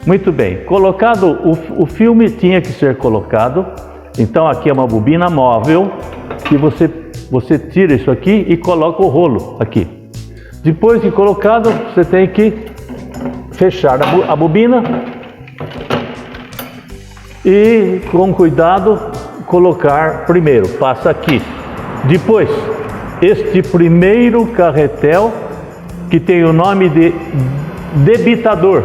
Muito bem, colocado o filme tinha que ser colocado. Então aqui é uma bobina móvel que você tira isso aqui e coloca o rolo aqui. Depois de colocado, você tem que fechar a bobina e com cuidado colocar primeiro, passa aqui. Depois, este primeiro carretel que tem o nome de debitador.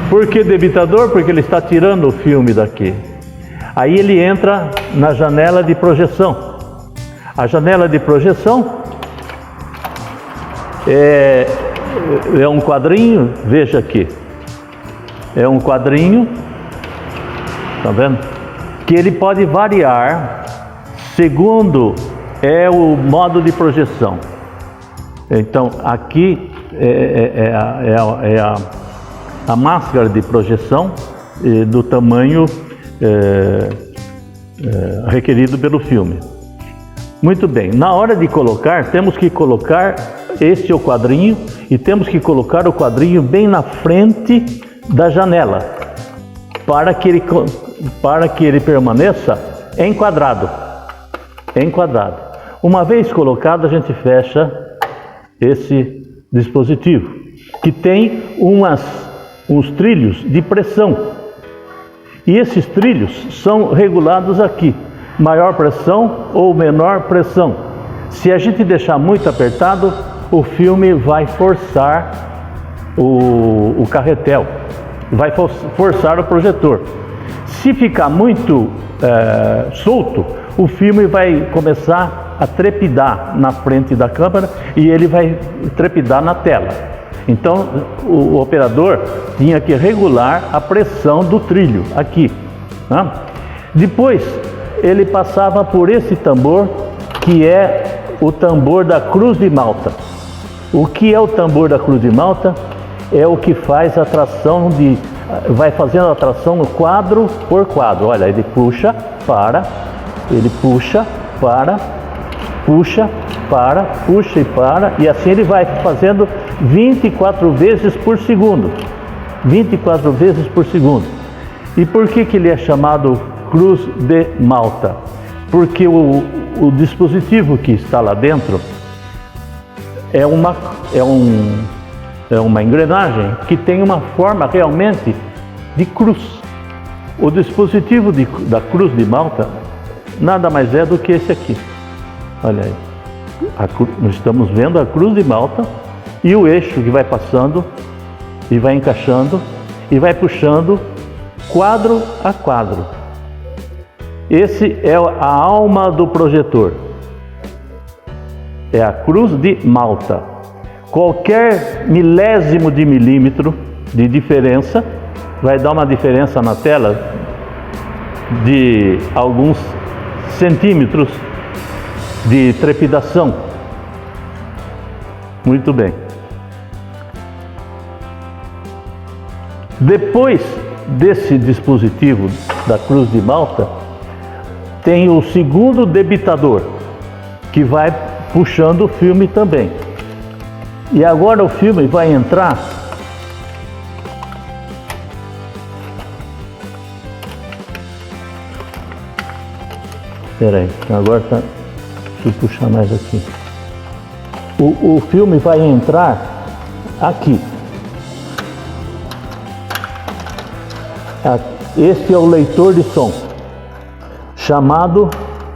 Por que debitador? Porque ele está tirando o filme daqui. Aí ele entra na janela de projeção. A janela de projeção é um quadrinho, veja aqui. É um quadrinho, tá vendo? Que ele pode variar segundo o modo de projeção. Então aqui a máscara de projeção do tamanho requerido pelo filme. Muito bem, na hora de colocar, temos que colocar este o quadrinho e temos que colocar o quadrinho bem na frente da janela para que ele permaneça enquadrado. Uma vez colocado, a gente fecha esse dispositivo que tem uns trilhos de pressão, e esses trilhos são regulados aqui, maior pressão ou menor pressão. Se a gente deixar muito apertado, o filme vai forçar o carretel, vai forçar o projetor. Se ficar muito solto, o filme vai começar a trepidar na frente da câmera e ele vai trepidar na tela. Então o operador tinha que regular a pressão do trilho aqui, né? Depois ele passava por esse tambor, que é o tambor da Cruz de Malta. O que é o tambor da Cruz de Malta? É o que faz a tração vai fazendo a tração quadro por quadro. Olha, ele puxa, para, ele puxa, para, puxa, para, puxa e para, e assim ele vai fazendo 24 vezes por segundo. 24 vezes por segundo. E por que ele é chamado Cruz de Malta? Porque o dispositivo que está lá dentro é uma engrenagem que tem uma forma realmente de cruz. O dispositivo da Cruz de Malta nada mais é do que esse aqui. Olha aí, nós estamos vendo a Cruz de Malta e o eixo que vai passando e vai encaixando e vai puxando quadro a quadro. Esse é a alma do projetor. É a Cruz de Malta. Qualquer milésimo de milímetro de diferença vai dar uma diferença na tela de alguns centímetros de trepidação. Muito bem. Depois desse dispositivo da Cruz de Malta, tem o segundo debitador, que vai puxando o filme também. E agora o filme vai entrar agora tá. Deixa eu puxar mais aqui. O filme vai entrar aqui. Esse é o leitor de som, chamado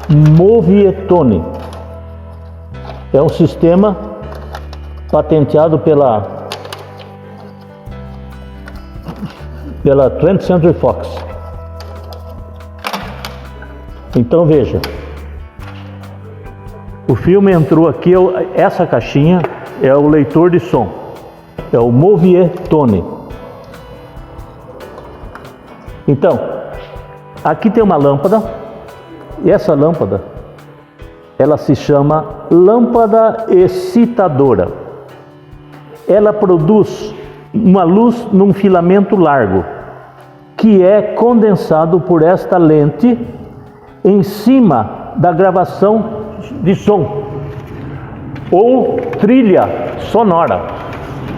Movietone. É um sistema patenteado pela 20th Century Fox. Então veja, o filme entrou aqui, essa caixinha é o leitor de som, é o Movietone. Então, aqui tem uma lâmpada, e essa lâmpada, ela se chama lâmpada excitadora. Ela produz uma luz num filamento largo, que é condensado por esta lente em cima da gravação de som ou trilha sonora.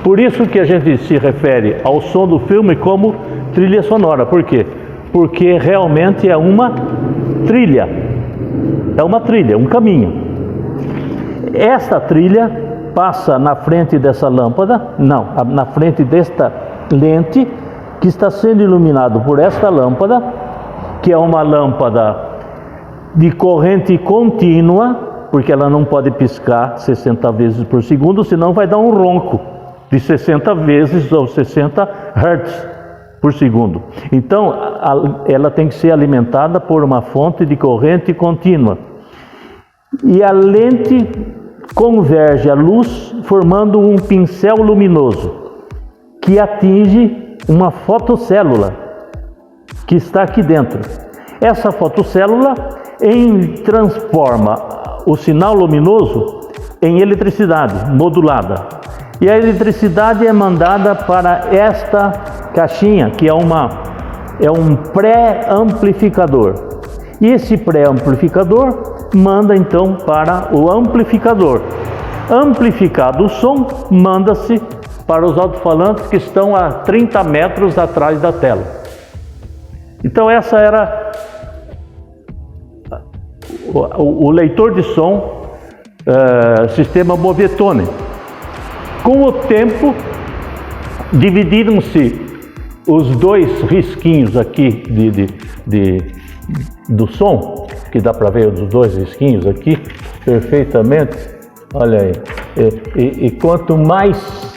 Por isso que a gente se refere ao som do filme como trilha sonora. Por quê? Porque realmente é uma trilha. É uma trilha, um caminho. Esta trilha passa na frente dessa lâmpada, não, na frente desta lente, que está sendo iluminado por esta lâmpada, que é uma lâmpada de corrente contínua, porque ela não pode piscar 60 vezes por segundo, senão vai dar um ronco de 60 vezes ou 60 Hz por segundo. Então, ela tem que ser alimentada por uma fonte de corrente contínua. E a lente converge a luz, formando um pincel luminoso, que atinge uma fotocélula, que está aqui dentro. Essa fotocélula transforma o sinal luminoso em eletricidade modulada. E a eletricidade é mandada para esta caixinha, que é um pré-amplificador. E esse pré-amplificador manda então para o amplificador. Amplificado o som, manda-se para os alto-falantes que estão a 30 metros atrás da tela. Então essa era o leitor de som, sistema Movietone. Com o tempo, dividiram-se os dois risquinhos aqui do som, que dá para ver os dois risquinhos aqui perfeitamente. Olha aí. E quanto mais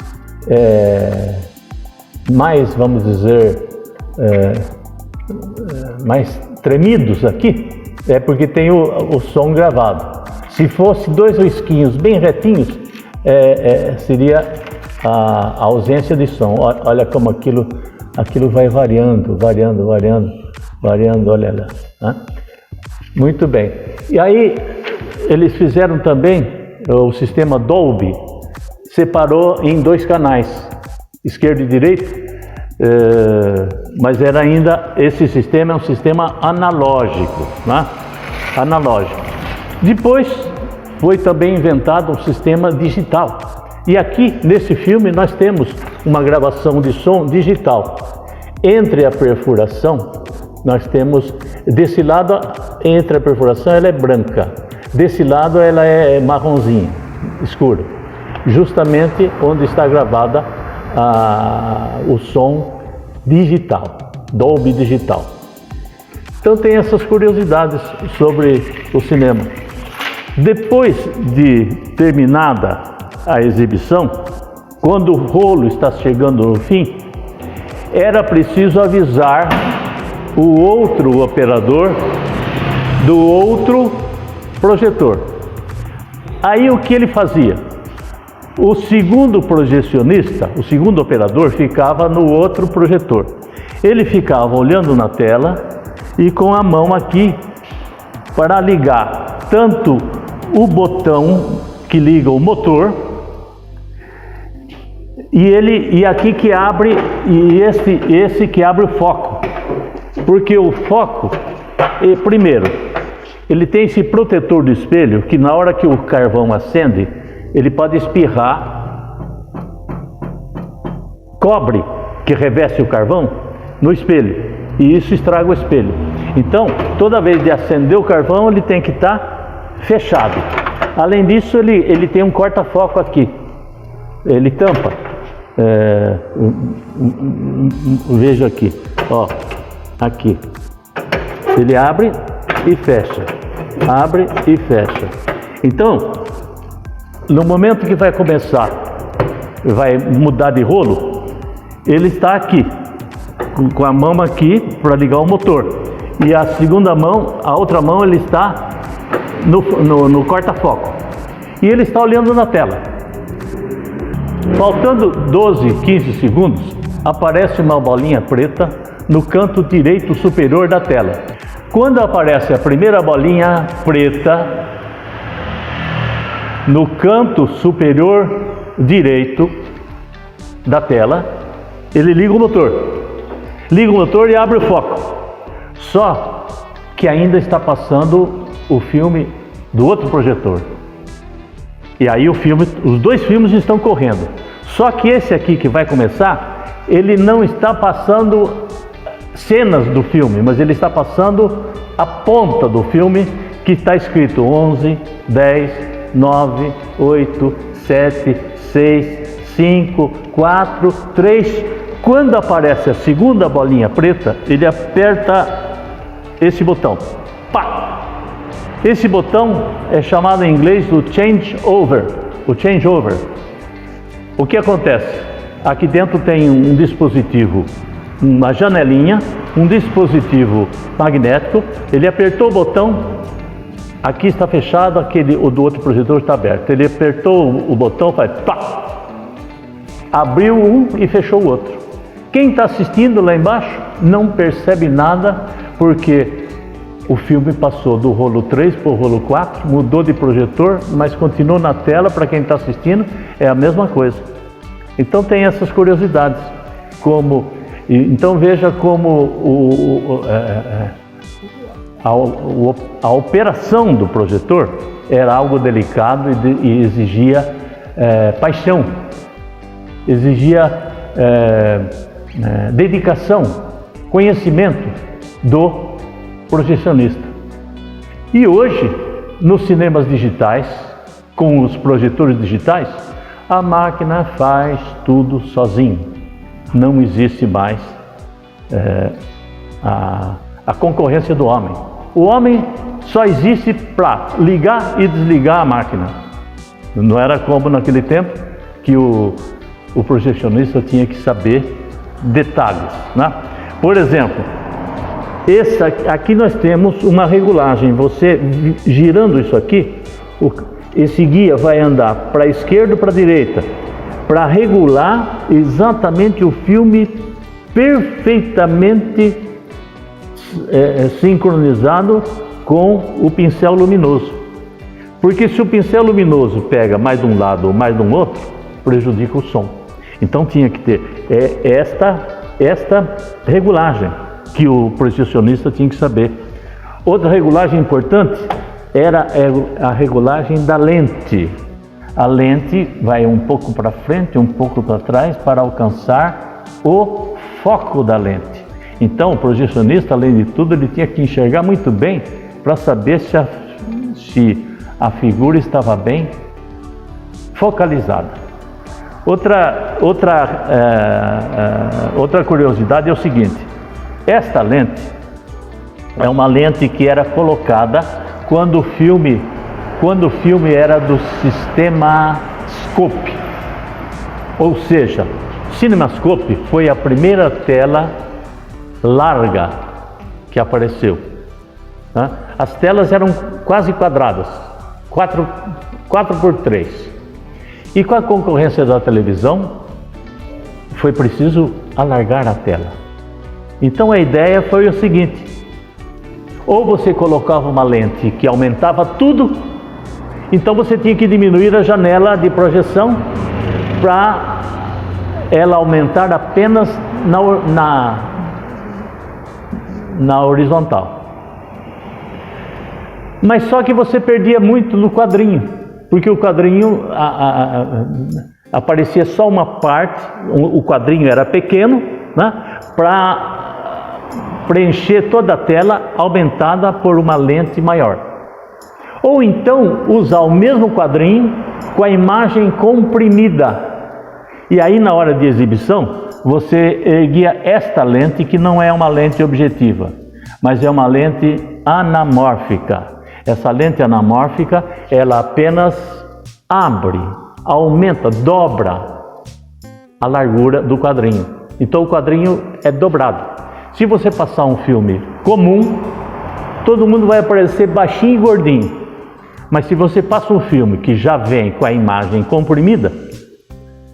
vamos dizer, mais tremidos aqui, é porque tem o som gravado. Se fosse dois risquinhos bem retinhos, seria a ausência de som. Olha como aquilo vai variando, olha lá. Né? Muito bem. E aí eles fizeram também o sistema Dolby, separou em dois canais, esquerdo e direito, mas era ainda, esse sistema é um sistema analógico, né? Analógico. Depois foi também inventado um sistema digital. E aqui, nesse filme, nós temos uma gravação de som digital. Entre a perfuração, nós temos, desse lado, entre a perfuração, ela é branca. Desse lado, ela é marronzinha, escura. Justamente onde está gravada o som digital, Dolby Digital. Então tem essas curiosidades sobre o cinema. Depois de terminada a exibição, quando o rolo está chegando no fim, era preciso avisar o outro operador do outro projetor. Aí o que ele fazia? O segundo projecionista, o segundo operador, ficava no outro projetor. Ele ficava olhando na tela e com a mão aqui para ligar tanto o botão que liga o motor, e aqui que abre, e esse que abre o foco. Porque o foco, primeiro, ele tem esse protetor do espelho, que na hora que o carvão acende, ele pode espirrar cobre que reveste o carvão no espelho, e isso estraga o espelho. Então, toda vez de acender o carvão, ele tem que estar fechado. Além disso, ele tem um corta-foco aqui, ele tampa. Veja aqui, ó, aqui. Ele abre e fecha, abre e fecha. Então, no momento que vai começar, vai mudar de rolo, ele está aqui, com a mão aqui para ligar o motor. E a segunda mão, a outra mão, ele está no corta-foco. E ele está olhando na tela. Faltando 12, 15 segundos, aparece uma bolinha preta no canto direito superior da tela. Quando aparece a primeira bolinha preta no canto superior direito da tela, ele liga o motor. Liga o motor e abre o foco. Só que ainda está passando o filme do outro projetor. E aí os dois filmes estão correndo. Só que esse aqui que vai começar, ele não está passando cenas do filme, mas ele está passando a ponta do filme, que está escrito 11, 10, 9, 8, 7, 6, 5, 4, 3. Quando aparece a segunda bolinha preta, ele aperta esse botão. Pá! Esse botão é chamado em inglês do changeover. O changeover. O que acontece? Aqui dentro tem um dispositivo, uma janelinha, um dispositivo magnético. Ele apertou o botão, aqui está fechado, o do outro projetor está aberto. Ele apertou o botão, faz pá! Abriu um e fechou o outro. Quem está assistindo lá embaixo não percebe nada, porque o filme passou do rolo 3 para o rolo 4, mudou de projetor, mas continuou na tela. Para quem está assistindo, é a mesma coisa. Então tem essas curiosidades. Então veja como a operação do projetor era algo delicado e exigia paixão, exigia dedicação, conhecimento do projecionista. E hoje, nos cinemas digitais, com os projetores digitais, a máquina faz tudo sozinho. Não existe mais a concorrência do homem. O homem só existe para ligar e desligar a máquina. Não era como naquele tempo que o projecionista tinha que saber detalhes, né? Por exemplo, aqui nós temos uma regulagem. Você girando isso aqui, esse guia vai andar para a esquerda ou para a direita, para regular exatamente o filme perfeitamente sincronizado com o pincel luminoso. Porque se o pincel luminoso pega mais de um lado ou mais de um outro, prejudica o som. Então tinha que ter esta regulagem que o projecionista tinha que saber. Outra regulagem importante era a regulagem da lente. A lente vai um pouco para frente, um pouco para trás, para alcançar o foco da lente. Então o projecionista, além de tudo, ele tinha que enxergar muito bem para saber se a figura estava bem focalizada. Outra curiosidade é o seguinte: esta lente é uma lente que era colocada quando o filme era do sistema Scope. Ou seja, CinemaScope foi a primeira tela larga que apareceu. Né? As telas eram quase quadradas, 4x3. E com a concorrência da televisão, foi preciso alargar a tela. Então a ideia foi o seguinte: ou você colocava uma lente que aumentava tudo, então você tinha que diminuir a janela de projeção para ela aumentar apenas na horizontal. Mas só que você perdia muito no quadrinho, porque o quadrinho aparecia só uma parte, o quadrinho era pequeno, né, para preencher toda a tela aumentada por uma lente maior. Ou então usar o mesmo quadrinho com a imagem comprimida. E aí na hora de exibição, você erguia esta lente, que não é uma lente objetiva, mas é uma lente anamórfica. Essa lente anamórfica, ela apenas abre, aumenta, dobra a largura do quadrinho. Então o quadrinho é dobrado. Se você passar um filme comum, todo mundo vai aparecer baixinho e gordinho. Mas se você passa um filme que já vem com a imagem comprimida,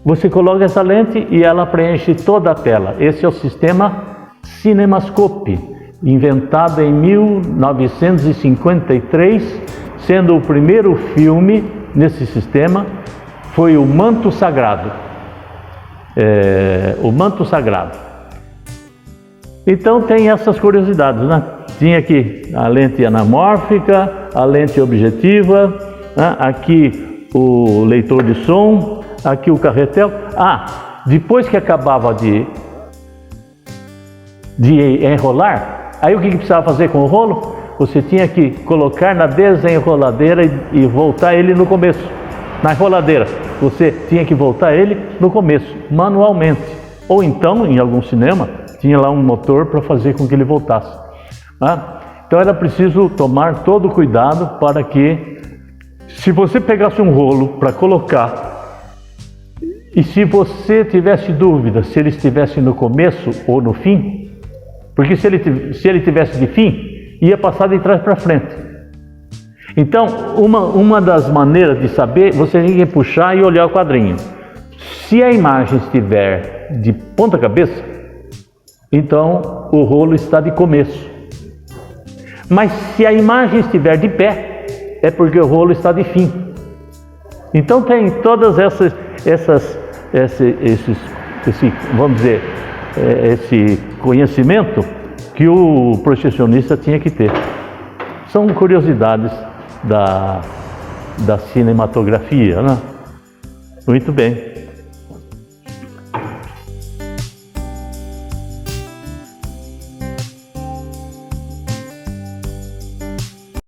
você coloca essa lente e ela preenche toda a tela. Esse é o sistema CinemaScope, inventado em 1953, sendo o primeiro filme nesse sistema foi o Manto Sagrado. O Manto Sagrado. Então tem essas curiosidades, né? Tinha aqui a lente anamórfica, a lente objetiva, né? Aqui o leitor de som, aqui o carretel. Depois que acabava de enrolar, aí o que precisava fazer com o rolo? Você tinha que colocar na desenroladeira e voltar ele no começo. Na enroladeira, você tinha que voltar ele no começo, manualmente. Ou então, em algum cinema, tinha lá um motor para fazer com que ele voltasse. Então era preciso tomar todo o cuidado para que, se você pegasse um rolo para colocar, e se você tivesse dúvida se ele estivesse no começo ou no fim, porque se ele tivesse de fim, ia passar de trás para frente. Então, uma das maneiras de saber, você tem que puxar e olhar o quadrinho. Se a imagem estiver de ponta cabeça, então o rolo está de começo. Mas se a imagem estiver de pé, é porque o rolo está de fim. Então tem todas vamos dizer, esse conhecimento que o projecionista tinha que ter. São curiosidades da cinematografia, né? Muito bem.